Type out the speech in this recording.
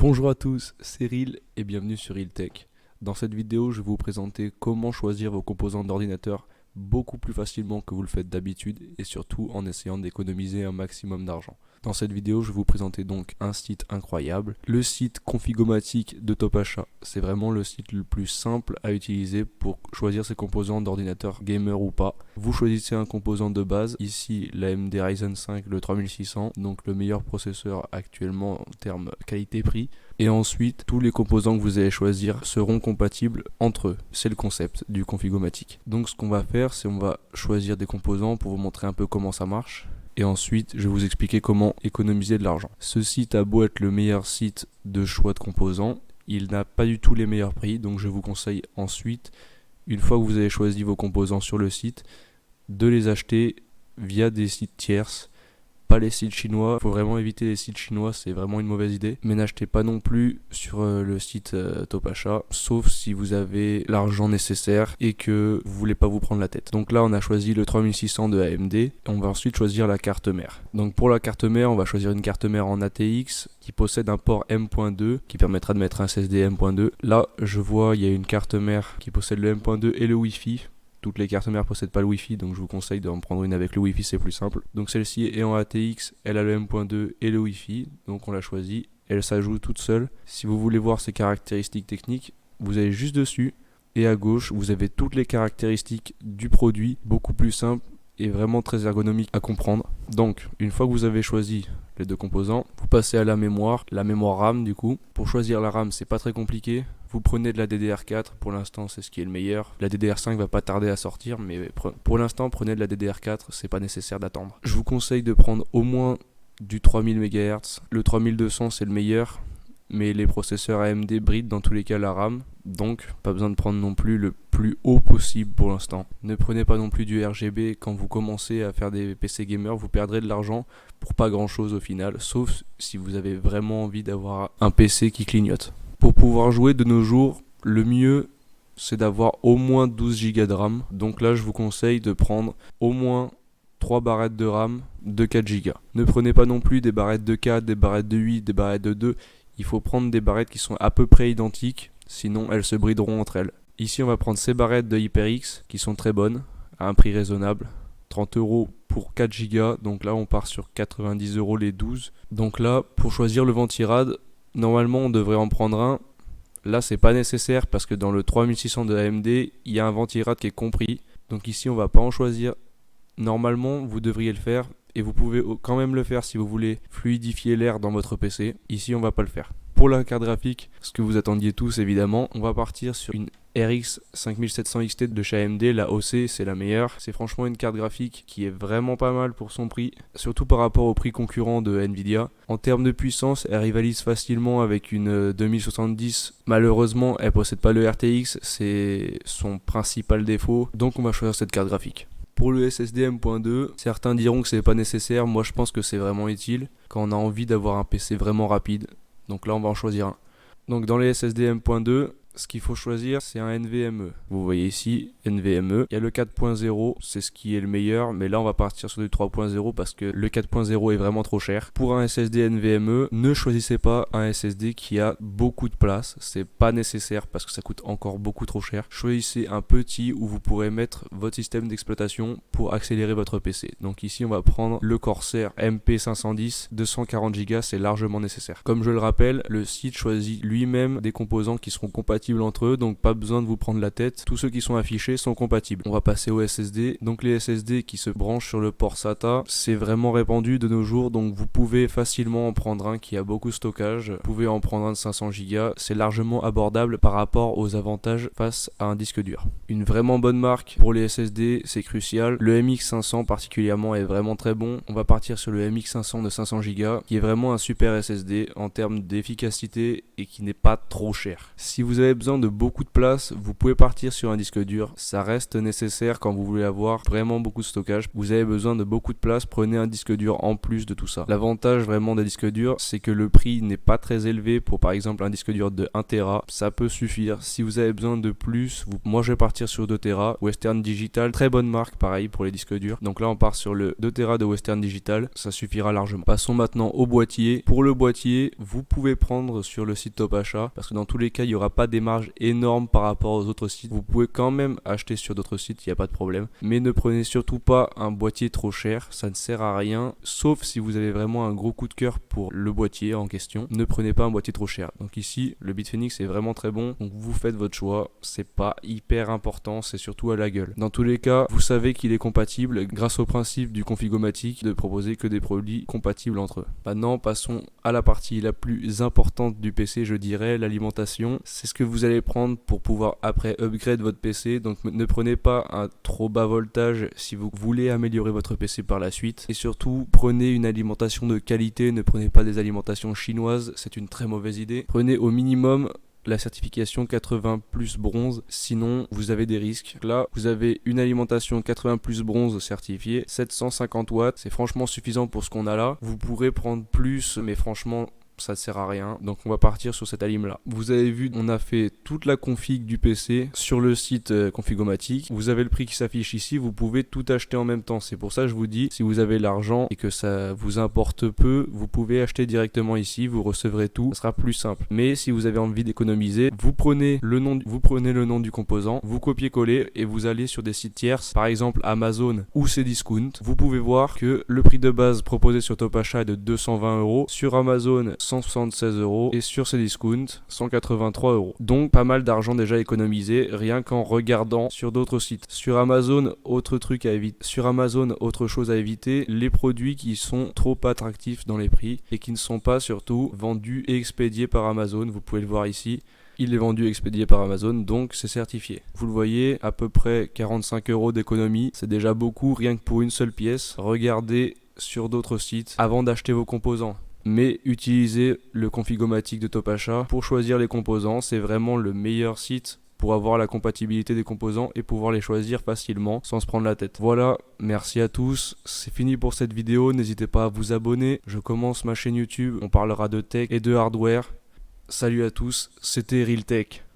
Bonjour à tous, c'est Ril et bienvenue sur RilTech. Dans cette vidéo, je vais vous présenter comment choisir vos composants d'ordinateur beaucoup plus facilement que vous le faites d'habitude et surtout en essayant d'économiser un maximum d'argent. Dans cette vidéo, je vais vous présenter donc un site incroyable, le site Configomatic de Topachat. C'est vraiment le site le plus simple à utiliser pour choisir ses composants d'ordinateur gamer ou pas. Vous choisissez un composant de base, ici l'AMD Ryzen 5 le 3600, donc le meilleur processeur actuellement en termes qualité-prix. Et ensuite, tous les composants que vous allez choisir seront compatibles entre eux. C'est le concept du Configomatic. Donc ce qu'on va faire, c'est on va choisir des composants pour vous montrer un peu comment ça marche. Et ensuite, je vais vous expliquer comment économiser de l'argent. Ce site a beau être le meilleur site de choix de composants, il n'a pas du tout les meilleurs prix. Donc je vous conseille ensuite, une fois que vous avez choisi vos composants sur le site, de les acheter via des sites tierces. Pas les sites chinois, il faut vraiment éviter les sites chinois, c'est vraiment une mauvaise idée. Mais n'achetez pas non plus sur le site Topachat, sauf si vous avez l'argent nécessaire et que vous voulez pas vous prendre la tête. Donc là, on a choisi le 3600 de AMD et on va ensuite choisir la carte mère. Donc pour la carte mère, on va choisir une carte mère en ATX qui possède un port M.2 qui permettra de mettre un SSD M.2. Là, je vois, il y a une carte mère qui possède le M.2 et le Wi-Fi. Toutes les cartes mères ne possèdent pas le Wi-Fi, donc je vous conseille d'en prendre une avec le Wi-Fi, c'est plus simple. Donc celle-ci est en ATX, elle a le M.2 et le Wi-Fi, donc on l'a choisie. Elle s'ajoute toute seule. Si vous voulez voir ses caractéristiques techniques, vous allez juste dessus. Et à gauche, vous avez toutes les caractéristiques du produit, beaucoup plus simple et vraiment très ergonomique à comprendre. Donc, une fois que vous avez choisi les deux composants, vous passez à la mémoire RAM du coup. Pour choisir la RAM, c'est pas très compliqué. Vous prenez de la DDR4, pour l'instant c'est ce qui est le meilleur. La DDR5 va pas tarder à sortir, mais pour l'instant prenez de la DDR4, c'est pas nécessaire d'attendre. Je vous conseille de prendre au moins du 3000 MHz. Le 3200 c'est le meilleur, mais les processeurs AMD brident dans tous les cas la RAM, donc pas besoin de prendre non plus le plus haut possible pour l'instant. Ne prenez pas non plus du RGB quand vous commencez à faire des PC gamers, vous perdrez de l'argent pour pas grand chose au final, sauf si vous avez vraiment envie d'avoir un PC qui clignote. Pour pouvoir jouer de nos jours, le mieux c'est d'avoir au moins 12 Go de RAM. Donc là je vous conseille de prendre au moins 3 barrettes de RAM de 4 Go. Ne prenez pas non plus des barrettes de 4, des barrettes de 8, des barrettes de 2. Il faut prendre des barrettes qui sont à peu près identiques, sinon elles se brideront entre elles. Ici on va prendre ces barrettes de HyperX qui sont très bonnes, à un prix raisonnable. 30 € pour 4 Go, donc là on part sur 90 € les 12. Donc là pour choisir le ventirad, normalement on devrait en prendre un. Là c'est pas nécessaire parce que dans le 3600 de AMD, il y a un ventirad qui est compris. Donc ici on va pas en choisir. Normalement vous devriez le faire et vous pouvez quand même le faire si vous voulez fluidifier l'air dans votre PC. Ici on va pas le faire. Pour la carte graphique, ce que vous attendiez tous évidemment, on va partir sur une RX 5700 XT de chez AMD, la OC c'est la meilleure. C'est franchement une carte graphique qui est vraiment pas mal pour son prix, surtout par rapport au prix concurrent de Nvidia. En termes de puissance, elle rivalise facilement avec une 2070. Malheureusement, elle possède pas le RTX, c'est son principal défaut, donc on va choisir cette carte graphique. Pour le SSD M.2, certains diront que c'est pas nécessaire, moi je pense que c'est vraiment utile quand on a envie d'avoir un PC vraiment rapide. Donc là on va en choisir un. Donc dans les SSD M.2, ce qu'il faut choisir c'est un NVMe. Vous voyez ici NVMe. Il y a le 4.0, c'est ce qui est le meilleur, mais là on va partir sur du 3.0 parce que le 4.0 est vraiment trop cher. Pour un SSD NVMe, ne choisissez pas un SSD qui a beaucoup de place, c'est pas nécessaire parce que ça coûte encore beaucoup trop cher. Choisissez un petit où vous pourrez mettre votre système d'exploitation pour accélérer votre PC. Donc ici on va prendre le Corsair MP510, 240 Go, c'est largement nécessaire. Comme je le rappelle, le site choisit lui-même des composants qui seront compatibles entre eux, donc pas besoin de vous prendre la tête. Tous ceux qui sont affichés sont compatibles. On va passer au SSD. Donc les SSD qui se branchent sur le port SATA, c'est vraiment répandu de nos jours, donc vous pouvez facilement en prendre un qui a beaucoup de stockage. Vous pouvez en prendre un de 500 Go, c'est largement abordable par rapport aux avantages face à un disque dur. Une vraiment bonne marque pour les SSD, c'est crucial. Le MX500 particulièrement est vraiment très bon. On va partir sur le MX500 de 500 Go, qui est vraiment un super SSD en termes d'efficacité et qui n'est pas trop cher. Si vous avez besoin de beaucoup de place, vous pouvez partir sur un disque dur. Ça reste nécessaire quand vous voulez avoir vraiment beaucoup de stockage. Vous avez besoin de beaucoup de place, prenez un disque dur en plus de tout ça. L'avantage vraiment des disques durs, c'est que le prix n'est pas très élevé pour par exemple un disque dur de 1 Tera. Ça peut suffire. Si vous avez besoin de plus, moi je vais partir sur 2 Tera. Western Digital, très bonne marque pareil pour les disques durs. Donc là on part sur le 2 Tera de Western Digital, ça suffira largement. Passons maintenant au boîtier. Pour le boîtier, vous pouvez prendre sur le site Top Achat, parce que dans tous les cas il n'y aura pas des marges énormes par rapport aux autres sites. Vous pouvez quand même acheter sur d'autres sites, il n'y a pas de problème. Mais ne prenez surtout pas un boîtier trop cher, ça ne sert à rien, sauf si vous avez vraiment un gros coup de cœur pour le boîtier en question. Ne prenez pas un boîtier trop cher. Donc ici, le Bitfenix est vraiment très bon, donc vous faites votre choix, c'est pas hyper important, c'est surtout à la gueule. Dans tous les cas, vous savez qu'il est compatible grâce au principe du Configomatic de proposer que des produits compatibles entre eux. Maintenant, passons à la partie la plus importante du PC, je dirais, l'alimentation. C'est ce que vous allez prendre pour pouvoir après upgrade votre PC, donc ne prenez pas un trop bas voltage si vous voulez améliorer votre PC par la suite. Et surtout, prenez une alimentation de qualité, ne prenez pas des alimentations chinoises, c'est une très mauvaise idée. Prenez au minimum la certification 80 plus bronze, sinon vous avez des risques. Là, vous avez une alimentation 80 plus bronze certifiée, 750 watts, c'est franchement suffisant pour ce qu'on a là. Vous pourrez prendre plus, mais franchement, ça ne sert à rien, donc on va partir sur cette alim là. Vous avez vu, on a fait toute la config du PC sur le site Configomatic. Vous avez le prix qui s'affiche ici, vous pouvez tout acheter en même temps. C'est pour ça que je vous dis, si vous avez l'argent et que ça vous importe peu, vous pouvez acheter directement ici, vous recevrez tout, ça sera plus simple. Mais si vous avez envie d'économiser, vous prenez le nom du composant, vous copiez-collez et vous allez sur des sites tierces, par exemple Amazon ou Cdiscount. Vous pouvez voir que le prix de base proposé sur Top Achat est de 220 €, sur Amazon 176 € et sur Cdiscount 183 €. Donc pas mal d'argent déjà économisé rien qu'en regardant sur d'autres sites. Sur Amazon, autre truc à éviter. Sur Amazon, autre chose à éviter, les produits qui sont trop attractifs dans les prix et qui ne sont pas surtout vendus et expédiés par Amazon. Vous pouvez le voir ici. Il est vendu et expédié par Amazon, donc c'est certifié. Vous le voyez, à peu près 45 € d'économie. C'est déjà beaucoup rien que pour une seule pièce. Regardez sur d'autres sites avant d'acheter vos composants. Mais utilisez le Configomatic de Top Achat pour choisir les composants. C'est vraiment le meilleur site pour avoir la compatibilité des composants et pouvoir les choisir facilement sans se prendre la tête. Voilà, merci à tous. C'est fini pour cette vidéo. N'hésitez pas à vous abonner. Je commence ma chaîne YouTube. On parlera de tech et de hardware. Salut à tous, c'était RealTech.